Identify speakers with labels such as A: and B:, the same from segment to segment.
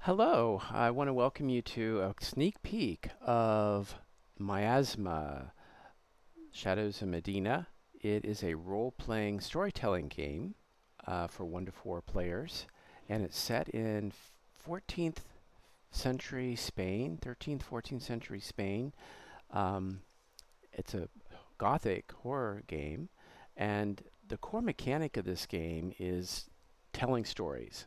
A: Hello, I want to welcome you to a sneak peek of Miasma, Shadows of Medina. It is a role-playing storytelling game for 1 to 4 players, and it's set in 14th century Spain, 13th, 14th century Spain. Um, it's a gothic horror game, and the core mechanic of this game is telling stories.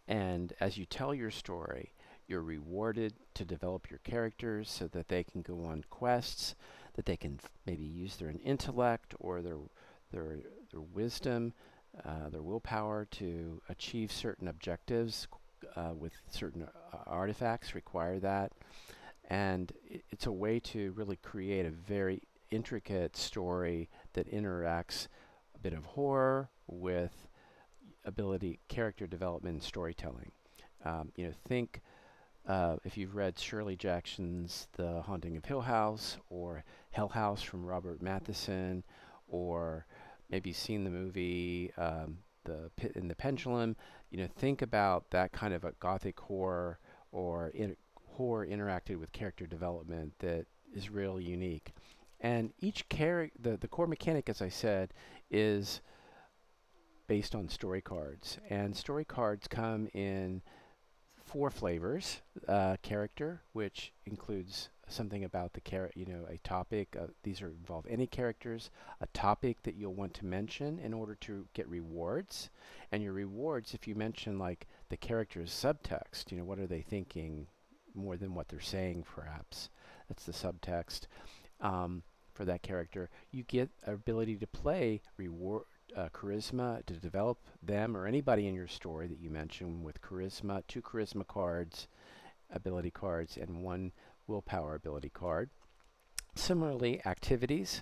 A: And as you tell your story, you're rewarded to develop your characters so that they can go on quests, that they can maybe use their intellect or their their wisdom, their willpower to achieve certain objectives with certain artifacts require that. And it's a way to really create a very intricate story that interacts a bit of horror with ability, character development, and storytelling. Think if you've read Shirley Jackson's The Haunting of Hill House or Hell House from Robert Matheson, or maybe seen the movie The Pit and the Pendulum. Think about that kind of a gothic horror or horror interacted with character development that is really unique. And each character, the core mechanic, as I said, is based on story cards. And story cards come in 4 flavors. Character, which includes something about the a topic. These are involve any characters, a topic that you'll want to mention in order to get rewards. And your rewards, if you mention like the character's subtext, what are they thinking more than what they're saying, perhaps. That's the subtext. For that character, you get ability to play reward charisma to develop them or anybody in your story that you mention with charisma, 2 charisma cards, ability cards, and 1 willpower ability card. Similarly, activities,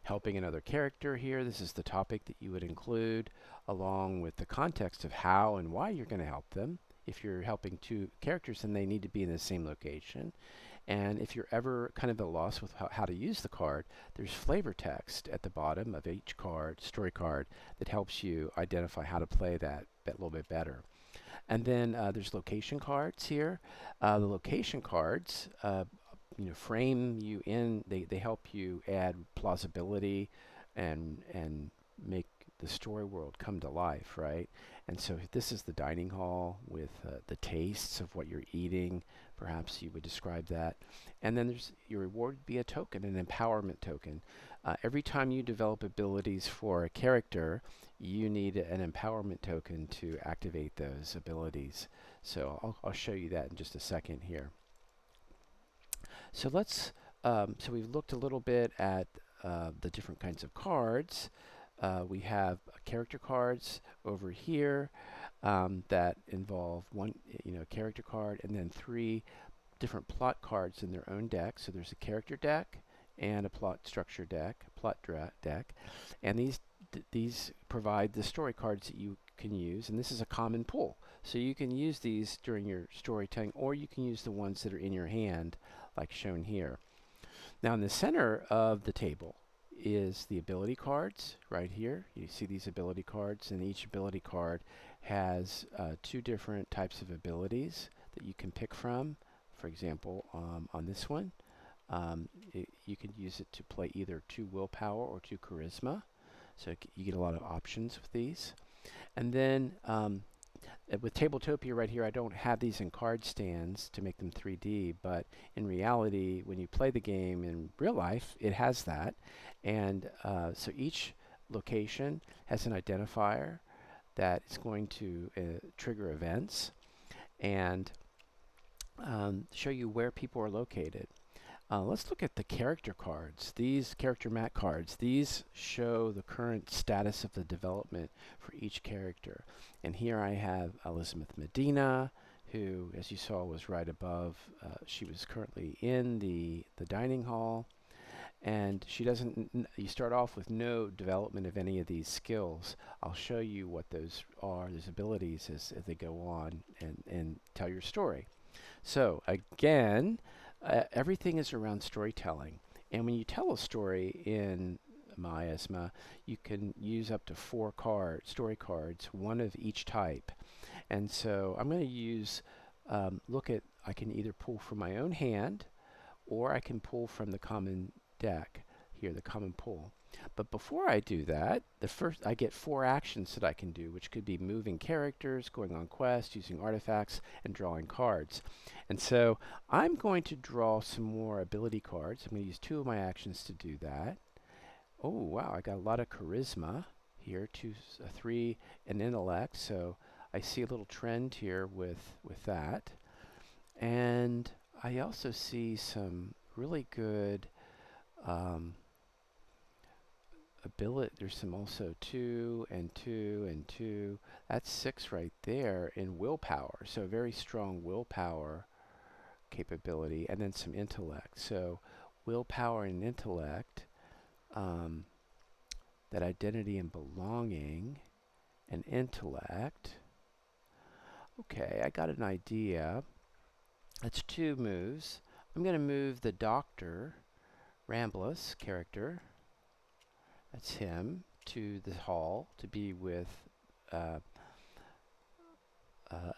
A: helping another character here. This is the topic that you would include along with the context of how and why you're going to help them. If you're helping 2 characters, then they need to be in the same location. And if you're ever kind of at a loss with how to use the card, there's flavor text at the bottom of each card, story card, that helps you identify how to play that a little bit better. And then there's location cards here. The location cards, frame you in. They help you add plausibility and make the story world come to life, right? And so this is the dining hall with the tastes of what you're eating. Perhaps you would describe that. And then there's your reward would be a token, an empowerment token. Every time you develop abilities for a character, you need an empowerment token to activate those abilities. So I'll show you that in just a second here. So so we've looked a little bit at the different kinds of cards. We have character cards over here that involve one, character card, and then 3 different plot cards in their own deck. So there's a character deck and a plot structure deck, deck, and these provide the story cards that you can use, and this is a common pool. So you can use these during your storytelling, or you can use the ones that are in your hand, like shown here. Now in the center of the table is the ability cards right here. You see these ability cards, and each ability card has 2 different types of abilities that you can pick from. For example, on this one, you can use it to play either 2 willpower or 2 charisma. So you get a lot of options with these. And then with Tabletopia right here, I don't have these in card stands to make them 3D, but in reality, when you play the game in real life, it has that. And so each location has an identifier that is going to trigger events and show you where people are located. Let's look at the character cards. These character mat cards, these show the current status of the development for each character. And here I have Elizabeth Medina, who, as you saw, was right above. She was currently in the dining hall. And she doesn't, you start off with no development of any of these skills. I'll show you what those are, those abilities, as they go on and tell your story. So again, everything is around storytelling. And when you tell a story in Miasma, you can use up to 4 story cards, 1 of each type. And so I'm going to use, I can either pull from my own hand or I can pull from the common deck here, the common pool. But before I do that, I get 4 actions that I can do, which could be moving characters, going on quests, using artifacts, and drawing cards. And so I'm going to draw some more ability cards. I'm going to use 2 of my actions to do that. Oh, wow, I got a lot of charisma here, 3, and intellect. So I see a little trend here with that. And I also see some really good ability. There's some also 2 and 2 and 2. That's 6 right there in willpower. So very strong willpower capability, and then some intellect. So willpower and intellect, that identity and belonging, and intellect. Okay, I got an idea. That's 2 moves. I'm going to move the Dr. Ramblus character, that's him, to the hall to be with uh,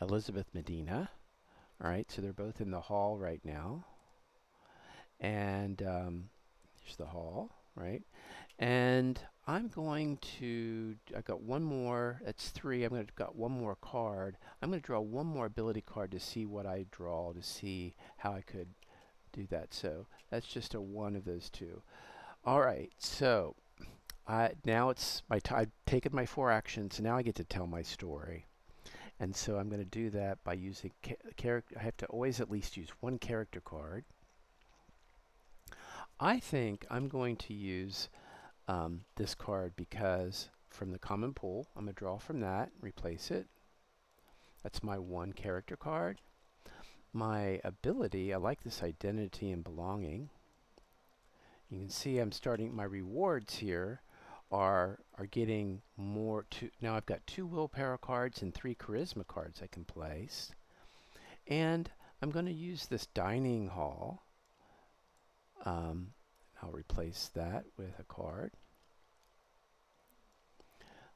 A: Elizabeth Medina. All right, so they're both in the hall right now. And here's the hall, right? And I'm going to, I got one more, that's 3. I'm going to got one more card. I'm going to draw one more ability card to see what I draw, to see how I could do that. So that's just a 1 of those 2. All right, so now it's my I've taken my 4 actions, and now I get to tell my story. And so I'm going to do that by using character. I have to always at least use 1 character card. I think I'm going to use this card because from the common pool, I'm going to draw from that, replace it. That's my 1 character card. My ability, I like this identity and belonging. You can see I'm starting, my rewards here are getting more. Now I've got 2 willpower cards and 3 charisma cards I can place. And I'm going to use this dining hall. I'll replace that with a card.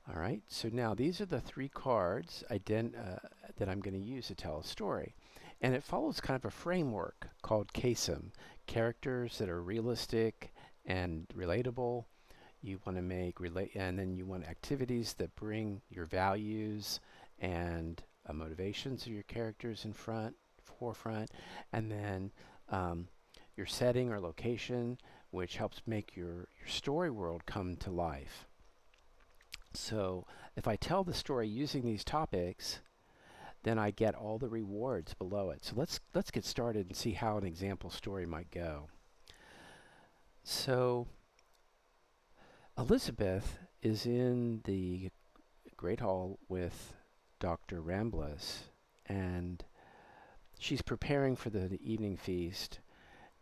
A: All right, so now these are the 3 cards that I'm going to use to tell a story. And it follows kind of a framework called CASM, characters that are realistic and relatable. You want to make and then you want activities that bring your values and motivations of your characters in forefront, and then your setting or location, which helps make your story world come to life. So if I tell the story using these topics, then I get all the rewards below it. So let's get started and see how an example story might go. So Elizabeth is in the Great Hall with Dr. Ramblus, and she's preparing for the evening feast,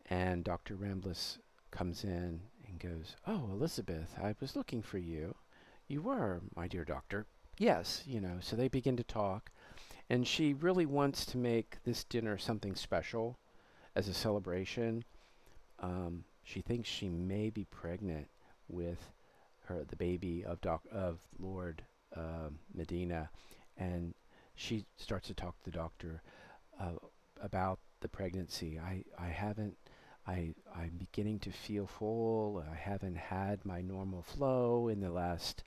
A: and Dr. Ramblus comes in and goes, "Oh, Elizabeth, I was looking for you." "You were, my dear doctor." "Yes, so they begin to talk, and she really wants to make this dinner something special as a celebration. She thinks she may be pregnant with the baby of Lord Medina, and she starts to talk to the doctor about the pregnancy. I'm beginning to feel full. I haven't had my normal flow in the last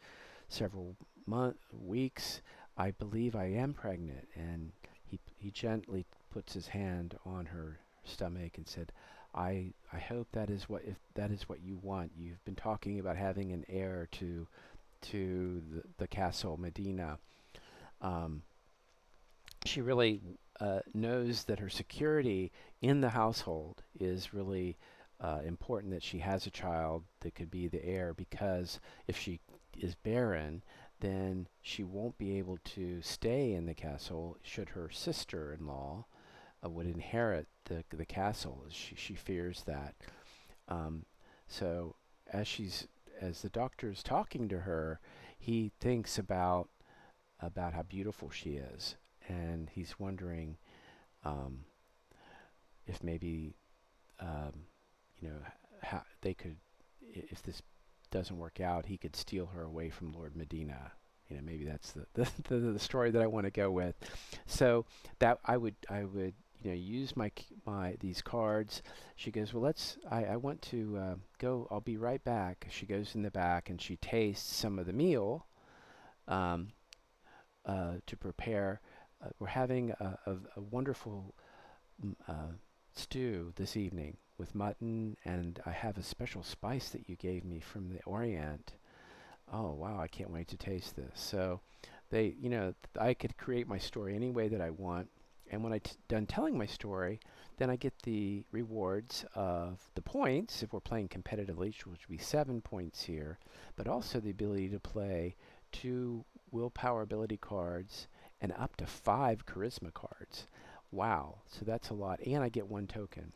A: several weeks. I believe I am pregnant." And he gently puts his hand on her stomach and said, I hope if that is what you want. You've been talking about having an heir to the castle Medina. She really knows that her security in the household is really important, that she has a child that could be the heir, because if she is barren, then she won't be able to stay in the castle should her sister-in-law would inherit the castle. She fears that. So as the doctor is talking to her, he thinks about how beautiful she is, and he's wondering if maybe how they could, if this doesn't work out, he could steal her away from Lord Medina. maybe that's the story that I want to go with. So that I would use my these cards. She goes, well, I want to go. I'll be right back. She goes in the back and she tastes some of the meal um, to prepare. We're having a wonderful stew this evening with mutton, and I have a special spice that you gave me from the Orient. Oh wow, I can't wait to taste this. So I could create my story any way that I want. And when done telling my story, then I get the rewards of the points if we're playing competitively, which would be 7 points here, but also the ability to play 2 willpower ability cards and up to 5 charisma cards. Wow, so that's a lot, and I get 1 token.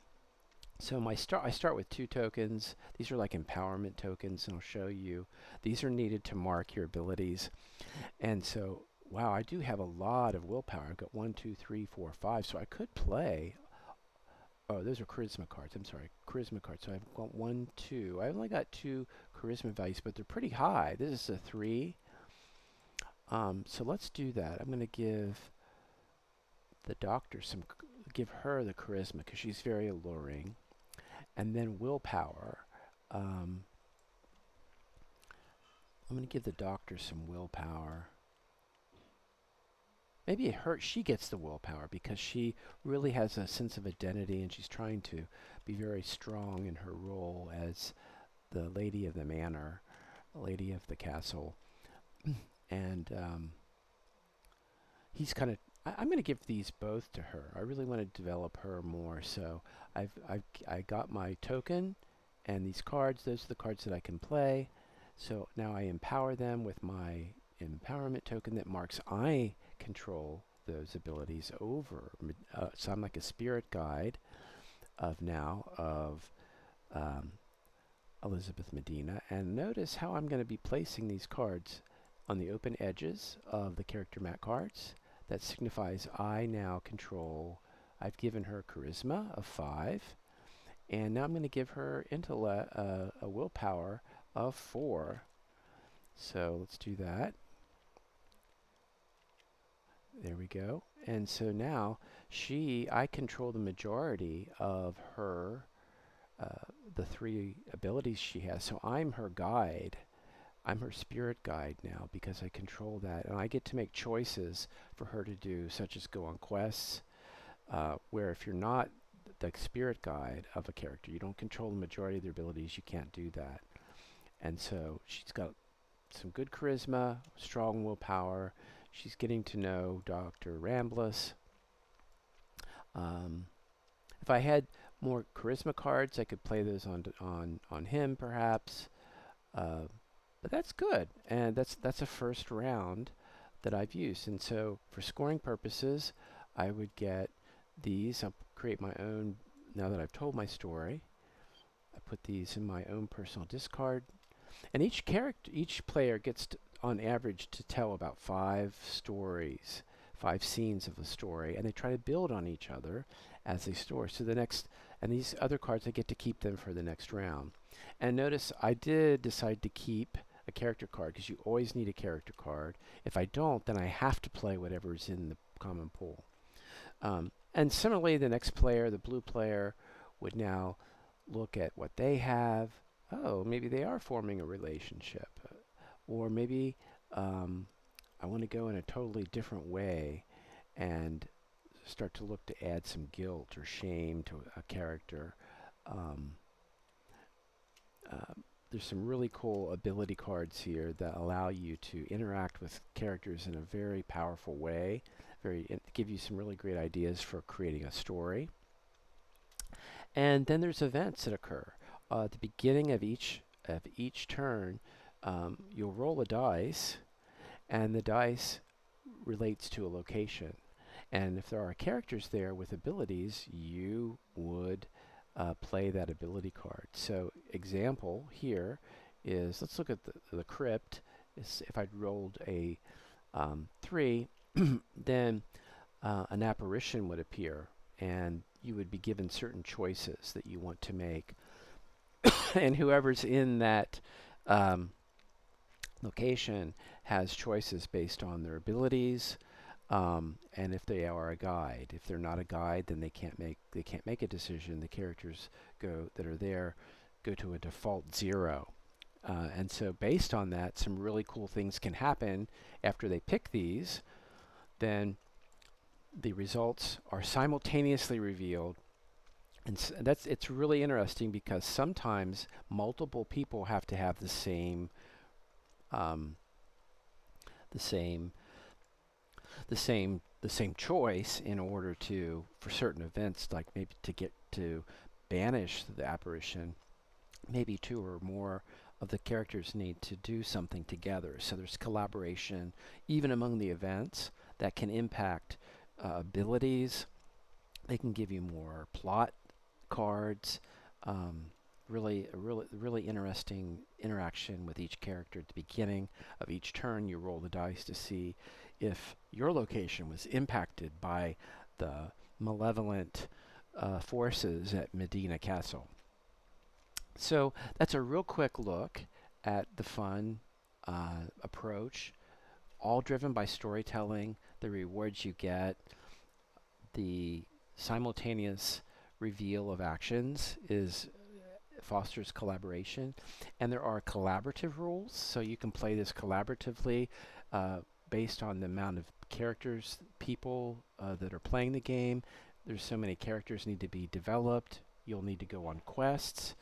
A: So I start with 2 tokens. These are like empowerment tokens, and I'll show you. These are needed to mark your abilities. And so, wow, I do have a lot of willpower. I've got 1, 2, 3, 4, 5. So I could play. Oh, those are charisma cards. I'm sorry, charisma cards. So I've got 1, 2. I only got 2 charisma values, but they're pretty high. This is a 3. So let's do that. I'm going to give the doctor give her the charisma because she's very alluring. And then willpower. I'm going to give the doctor some willpower. Maybe she gets the willpower because she really has a sense of identity and she's trying to be very strong in her role as the lady of the manor, lady of the castle. And I'm going to give these both to her. I really want to develop her more. So I got my token and these cards. Those are the cards that I can play. So now I empower them with my empowerment token that marks I control those abilities over. So I'm like a spirit guide of Elizabeth Medina. And notice how I'm going to be placing these cards on the open edges of the character mat cards. That signifies I now control. I've given her charisma of 5. And now I'm going to give her intellect a willpower of 4. So let's do that. There we go. And so now I control the majority of her, the 3 abilities she has. So I'm her guide. I'm her spirit guide now because I control that. And I get to make choices for her to do, such as go on quests, where if you're not the spirit guide of a character, you don't control the majority of their abilities, you can't do that. And so she's got some good charisma, strong willpower. She's getting to know Dr. Ramblus. If I had more charisma cards, I could play those on him, perhaps. But that's good, and that's a first round that I've used. And so for scoring purposes, I would get these. I'll create my own. Now that I've told my story, I put these in my own personal discard. And each player gets on average to tell about 5 stories, 5 scenes of a story, and they try to build on each other as they store. So and these other cards, I get to keep them for the next round. And notice I did decide to keep a character card because you always need a character card. If I don't, then I have to play whatever's in the common pool. And similarly, the next player, the blue player, would now look at what they have. Oh, maybe they are forming a relationship. Or maybe I want to go in a totally different way and start to look to add some guilt or shame to a character. There's some really cool ability cards here that allow you to interact with characters in a very powerful way, give you some really great ideas for creating a story. And then there's events that occur. At the beginning of each turn, you'll roll a dice, and the dice relates to a location. And if there are characters there with abilities, you would play that ability card. So example here is, let's look at the crypt. If I'd rolled a 3, then an apparition would appear, and you would be given certain choices that you want to make. And whoever's in that location has choices based on their abilities, and if they are a guide. If they're not a guide, then they can't make a decision. The characters that are there go to a default 0. And so based on that, some really cool things can happen after they pick these. Then the results are simultaneously revealed. And it's really interesting because sometimes multiple people have to have um, the same the same choice in order to, for certain events, like maybe to get to banish the apparition. Maybe two or more of the characters need to do something together. So there's collaboration even among the events that can impact abilities. They can give you more plot cards. Um, really interesting interaction with each character at the beginning of each turn. You roll the dice to see if your location was impacted by the malevolent forces at Medina Castle. So that's a real quick look at the fun approach, all driven by storytelling, the rewards you get, the simultaneous reveal of actions fosters collaboration, and there are collaborative rules, so you can play this collaboratively based on the amount of characters, people that are playing the game. There's so many characters need to be developed. You'll need to go on quests,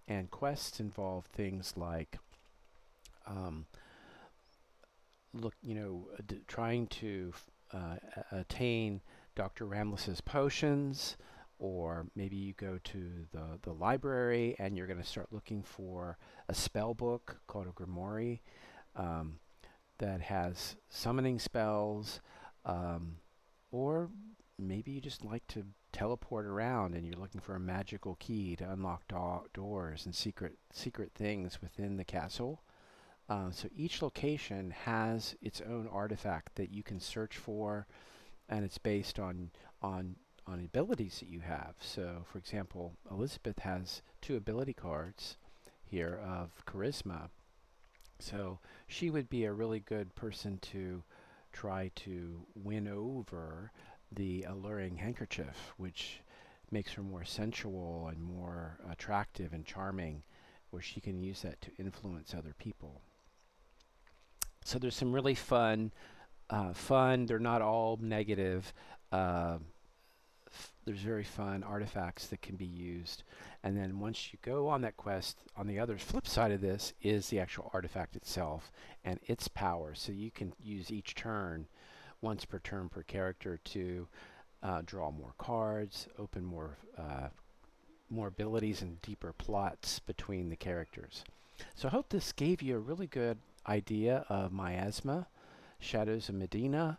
A: and quests involve things like trying to attain Dr. Ramless's potions, or maybe you go to the library and you're going to start looking for a spell book called a Grimoire that has summoning spells, or maybe you just like to teleport around and you're looking for a magical key to unlock doors and secret things within the castle. So each location has its own artifact that you can search for, and it's based on abilities that you have. So, for example, Elizabeth has 2 ability cards here of charisma. So she would be a really good person to try to win over the alluring handkerchief, which makes her more sensual and more attractive and charming, where she can use that to influence other people. So there's some really fun. They're not all negative. Uh, there's very fun artifacts that can be used. And then once you go on that quest, on the other flip side of this is the actual artifact itself and its power. So you can use each turn, once per turn per character, to draw more cards, open more abilities and deeper plots between the characters. So I hope this gave you a really good idea of Miasma, Shadows of Medina.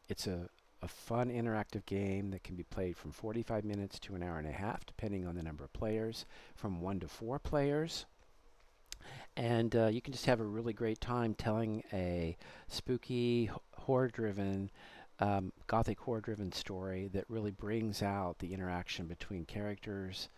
A: It's a fun interactive game that can be played from 45 minutes to an hour and a half, depending on the number of players, from 1 to 4 players. And you can just have a really great time telling a spooky, horror-driven, gothic horror-driven story that really brings out the interaction between characters.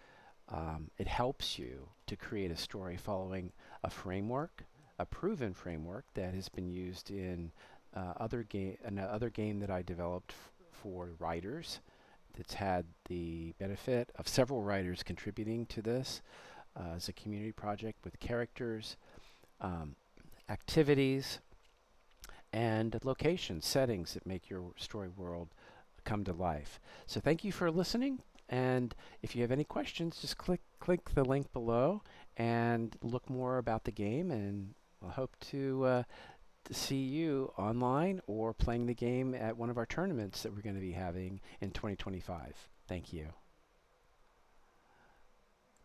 A: It helps you to create a story following a framework, a proven framework that has been used in another game that I developed for writers. That's had the benefit of several writers contributing to this as a community project with characters, activities, and locations, settings that make your story world come to life. So thank you for listening, and if you have any questions, just click the link below and look more about the game, and I hope to see you online or playing the game at one of our tournaments that we're going to be having in 2025. Thank you.